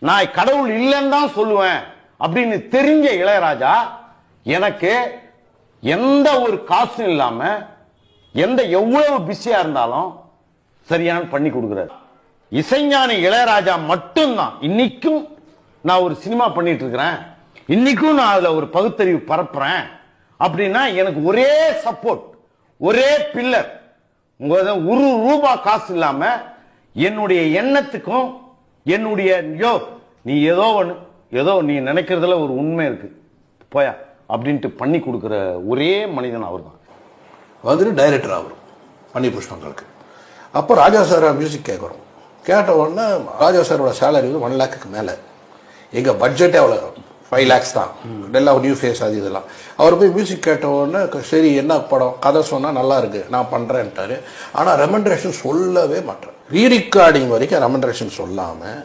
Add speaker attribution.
Speaker 1: நான் கடவுள் இல்லைன்னு தான் சொல்லுவேன் அப்படின்னு தெரிஞ்ச இளையராஜா எனக்கு எந்த ஒரு காசும் இல்லாம எவ்வளவு பிஸியா இருந்தாலும் சரியான பண்ணி கொடுக்கிறார். இசைஞானி இளையராஜா மட்டும்தான். இன்னைக்கும் நான் ஒரு சினிமா பண்ணிட்டு இருக்கிறேன், இன்னைக்கும் நான் அதுல ஒரு பகுத்தறிவு பரப்புறேன் அப்படின்னா எனக்கு ஒரே சப்போர்ட், ஒரே பில்லர், ஒரு ரூபா காசு இல்லாம என்னுடைய எண்ணத்துக்கும் என்னுடைய நீ ஏதோ நீ நினைக்கிறதுல ஒரு உண்மை இருக்கு போயா அப்படின்ட்டு பண்ணி கொடுக்கிற ஒரே மனிதன் அவர் தான்.
Speaker 2: வந்துட்டு டைரக்டர் ஆகும் பன்னீர் புஷ்பங்களுக்கு. அப்போ ராஜா சார் மியூசிக் கேட்குறோம். கேட்ட உடனே ராஜா சாரோட சேலரி வந்து 1 lakhக்கு மேலே. எங்கள் பட்ஜெட்டே அவ்வளோ 5 lakhs தான். எல்லாம் நியூ ஃபேஸ் அது இதெல்லாம். அவர் போய் மியூசிக் கேட்ட உடனே சரி என்ன படம் கதை சொன்னால் நல்லா இருக்கு நான் பண்ணுறேன்ட்டாரு. ஆனால் ரெமண்ட்ரேஷன் சொல்லவே மாட்டேன். ரீரிகார்டிங் வரைக்கும் ரெமண்ட்ரேஷன் சொல்லாமல்